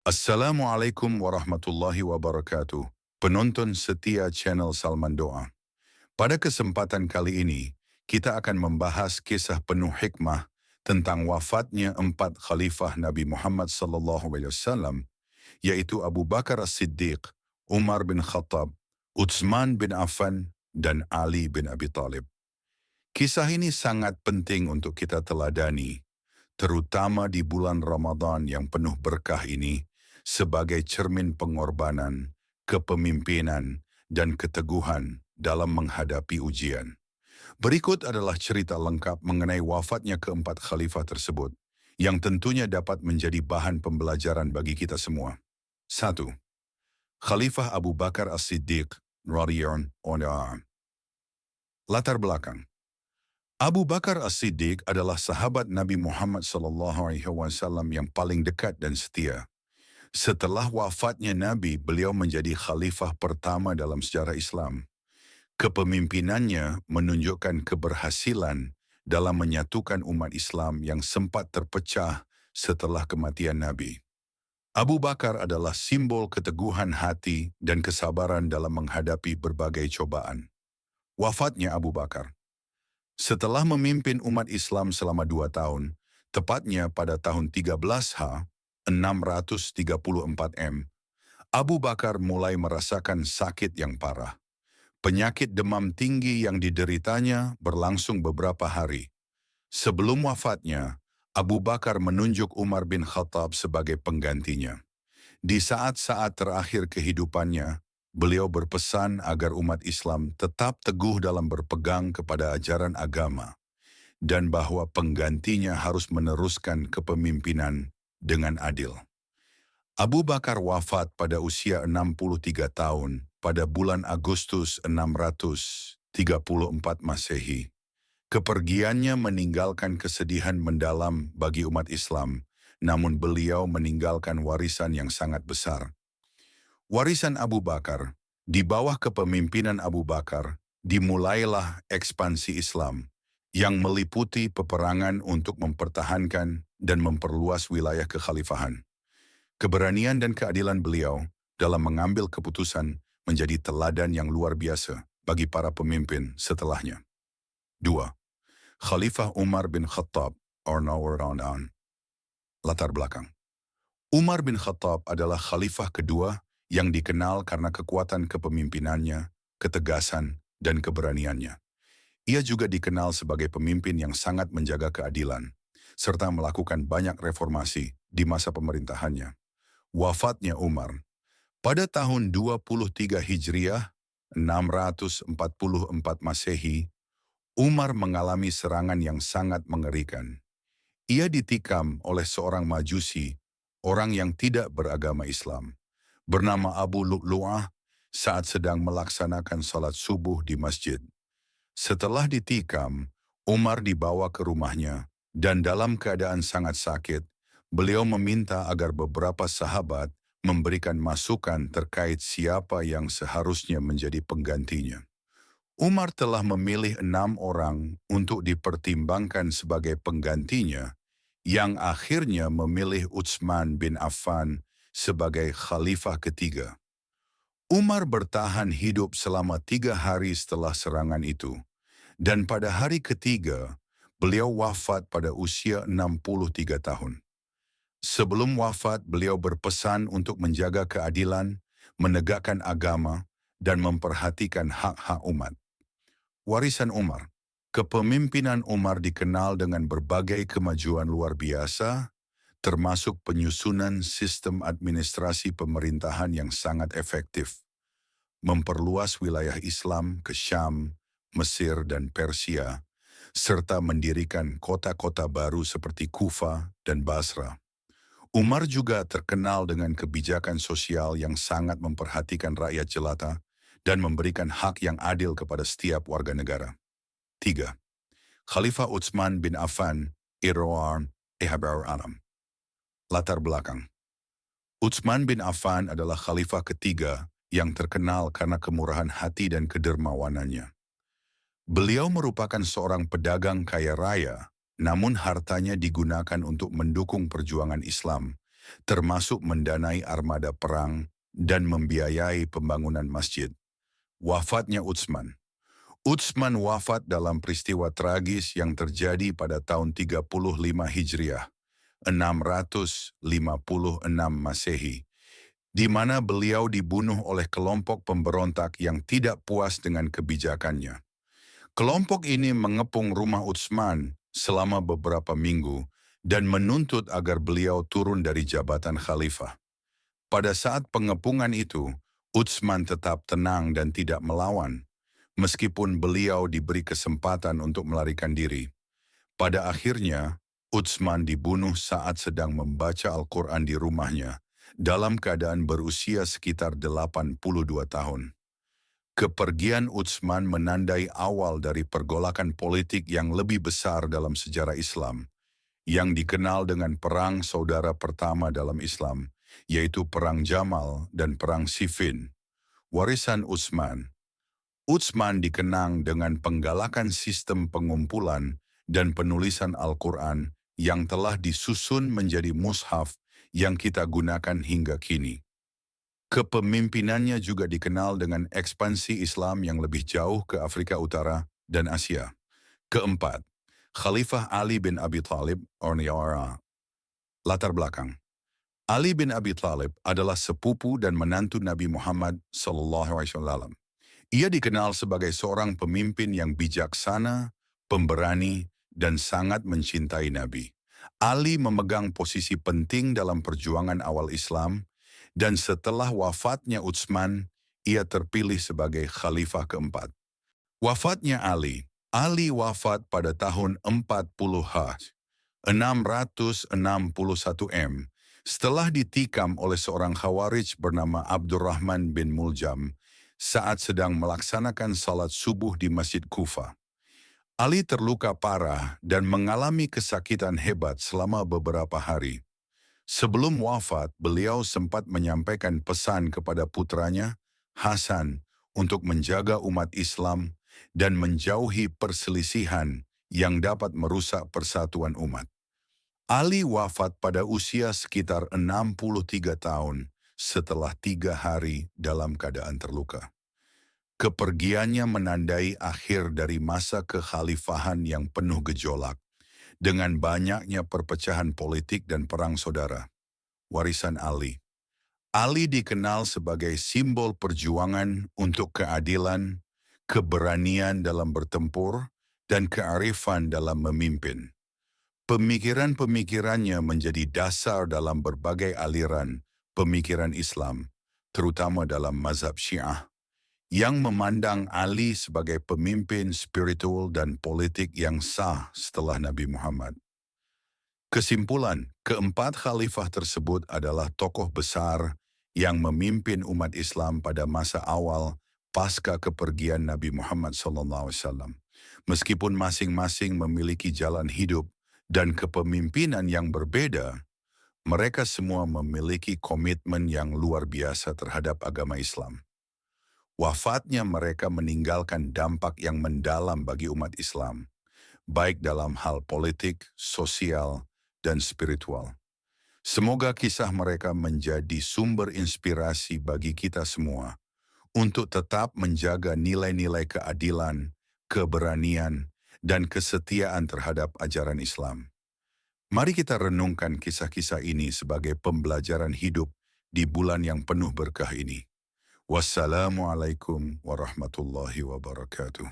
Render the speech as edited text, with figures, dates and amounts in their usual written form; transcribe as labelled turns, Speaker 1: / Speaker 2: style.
Speaker 1: Assalamualaikum warahmatullahi wabarakatuh. Penonton setia channel Salman Doa. Pada kesempatan kali ini, kita akan membahas kisah penuh hikmah tentang wafatnya 4 khalifah Nabi Muhammad SAW, yaitu Abu Bakar As-Siddiq, Umar bin Khattab, Utsman bin Affan, dan Ali bin Abi Thalib. Kisah ini sangat penting untuk kita teladani, terutama di bulan Ramadan yang penuh berkah ini, sebagai cermin pengorbanan, kepemimpinan, dan keteguhan dalam menghadapi ujian. Berikut adalah cerita lengkap mengenai wafatnya keempat khalifah tersebut, yang tentunya dapat menjadi bahan pembelajaran bagi kita semua. 1. Khalifah Abu Bakar As-Siddiq radhiyallahu anhu. Latar belakang. Abu Bakar As-Siddiq adalah sahabat Nabi Muhammad SAW yang paling dekat dan setia. Setelah wafatnya Nabi, beliau menjadi khalifah pertama dalam sejarah Islam. Kepemimpinannya menunjukkan keberhasilan dalam menyatukan umat Islam yang sempat terpecah setelah kematian Nabi. Abu Bakar adalah simbol keteguhan hati dan kesabaran dalam menghadapi berbagai cobaan. Wafatnya Abu Bakar. Setelah memimpin umat Islam selama 2 tahun, tepatnya pada tahun 13H, 634 M, Abu Bakar mulai merasakan sakit yang parah. Penyakit demam tinggi yang dideritanya berlangsung beberapa hari. Sebelum wafatnya, Abu Bakar menunjuk Umar bin Khattab sebagai penggantinya. Di saat-saat terakhir kehidupannya, beliau berpesan agar umat Islam tetap teguh dalam berpegang kepada ajaran agama, dan bahwa penggantinya harus meneruskan kepemimpinan dengan adil. Abu Bakar wafat pada usia 63 tahun pada bulan Agustus 634 Masehi. Kepergiannya meninggalkan kesedihan mendalam bagi umat Islam, namun beliau meninggalkan warisan yang sangat besar. Warisan Abu Bakar, di bawah kepemimpinan Abu Bakar, dimulailah ekspansi Islam, yang meliputi peperangan untuk mempertahankan dan memperluas wilayah kekhalifahan. Keberanian dan keadilan beliau dalam mengambil keputusan menjadi teladan yang luar biasa bagi para pemimpin setelahnya. 2. Khalifah Umar bin Khattab or Nawaran. Latar belakang. Umar bin Khattab adalah khalifah kedua yang dikenal karena kekuatan kepemimpinannya, ketegasan, dan keberaniannya. Ia juga dikenal sebagai pemimpin yang sangat menjaga keadilan, serta melakukan banyak reformasi di masa pemerintahannya. Wafatnya Umar. Pada tahun 23 Hijriah, 644 Masehi, Umar mengalami serangan yang sangat mengerikan. Ia ditikam oleh seorang majusi, orang yang tidak beragama Islam, bernama Abu Lu'lu'ah saat sedang melaksanakan salat subuh di masjid. Setelah ditikam, Umar dibawa ke rumahnya, dan dalam keadaan sangat sakit, beliau meminta agar beberapa sahabat memberikan masukan terkait siapa yang seharusnya menjadi penggantinya. Umar telah memilih 6 orang untuk dipertimbangkan sebagai penggantinya, yang akhirnya memilih Utsman bin Affan sebagai khalifah ketiga. Umar bertahan hidup selama 3 hari setelah serangan itu, dan pada hari ketiga, beliau wafat pada usia 63 tahun. Sebelum wafat, beliau berpesan untuk menjaga keadilan, menegakkan agama, dan memperhatikan hak-hak umat. Warisan Umar. Kepemimpinan Umar dikenal dengan berbagai kemajuan luar biasa, termasuk penyusunan sistem administrasi pemerintahan yang sangat efektif, memperluas wilayah Islam ke Syam, Mesir, dan Persia, serta mendirikan kota-kota baru seperti Kufa dan Basra. Umar juga terkenal dengan kebijakan sosial yang sangat memperhatikan rakyat jelata dan memberikan hak yang adil kepada setiap warga negara. 3. Khalifah Utsman bin Affan, Irwan Ehabar Anam. Latar belakang. Utsman bin Affan adalah khalifah ketiga yang terkenal karena kemurahan hati dan kedermawanannya. Beliau merupakan seorang pedagang kaya raya, namun hartanya digunakan untuk mendukung perjuangan Islam termasuk mendanai armada perang dan membiayai pembangunan masjid. Wafatnya Utsman. Utsman wafat dalam peristiwa tragis yang terjadi pada tahun 35 Hijriah, 656 Masehi, di mana beliau dibunuh oleh kelompok pemberontak yang tidak puas dengan kebijakannya. Kelompok ini mengepung rumah Utsman selama beberapa minggu dan menuntut agar beliau turun dari jabatan khalifah. Pada saat pengepungan itu, Utsman tetap tenang dan tidak melawan, meskipun beliau diberi kesempatan untuk melarikan diri. Pada akhirnya, Utsman dibunuh saat sedang membaca Al-Quran di rumahnya, dalam keadaan berusia sekitar 82 tahun. Kepergian Utsman menandai awal dari pergolakan politik yang lebih besar dalam sejarah Islam, yang dikenal dengan Perang Saudara Pertama dalam Islam, yaitu Perang Jamal dan Perang Siffin. Warisan Utsman. Utsman dikenang dengan penggalakan sistem pengumpulan dan penulisan Al-Quran yang telah disusun menjadi mushaf yang kita gunakan hingga kini. Kepemimpinannya juga dikenal dengan ekspansi Islam yang lebih jauh ke Afrika Utara dan Asia. Keempat, Khalifah Ali bin Abi Thalib Orniara. Latar belakang. Ali bin Abi Thalib adalah sepupu dan menantu Nabi Muhammad SAW. Ia dikenal sebagai seorang pemimpin yang bijaksana, pemberani, dan sangat mencintai Nabi. Ali memegang posisi penting dalam perjuangan awal Islam, dan setelah wafatnya Utsman, ia terpilih sebagai khalifah keempat. Wafatnya Ali. Ali wafat pada tahun 40 Hajj, 661 M, setelah ditikam oleh seorang Khawarij bernama Abdurrahman bin Muljam saat sedang melaksanakan salat subuh di Masjid Kufa. Ali terluka parah dan mengalami kesakitan hebat selama beberapa hari. Sebelum wafat, beliau sempat menyampaikan pesan kepada putranya, Hasan, untuk menjaga umat Islam dan menjauhi perselisihan yang dapat merusak persatuan umat. Ali wafat pada usia sekitar 63 tahun setelah 3 hari dalam keadaan terluka. Kepergiannya menandai akhir dari masa kekhalifahan yang penuh gejolak, dengan banyaknya perpecahan politik dan perang saudara. Warisan Ali. Ali dikenal sebagai simbol perjuangan untuk keadilan, keberanian dalam bertempur, dan kearifan dalam memimpin. Pemikiran-pemikirannya menjadi dasar dalam berbagai aliran pemikiran Islam, terutama dalam mazhab Syiah, yang memandang Ali sebagai pemimpin spiritual dan politik yang sah setelah Nabi Muhammad. Kesimpulan, keempat khalifah tersebut adalah tokoh besar yang memimpin umat Islam pada masa awal pasca kepergian Nabi Muhammad SAW. Meskipun masing-masing memiliki jalan hidup dan kepemimpinan yang berbeda, mereka semua memiliki komitmen yang luar biasa terhadap agama Islam. Wafatnya mereka meninggalkan dampak yang mendalam bagi umat Islam, baik dalam hal politik, sosial, dan spiritual. Semoga kisah mereka menjadi sumber inspirasi bagi kita semua untuk tetap menjaga nilai-nilai keadilan, keberanian, dan kesetiaan terhadap ajaran Islam. Mari kita renungkan kisah-kisah ini sebagai pembelajaran hidup di bulan yang penuh berkah ini. Wassalamualaikum warahmatullahi wabarakatuh.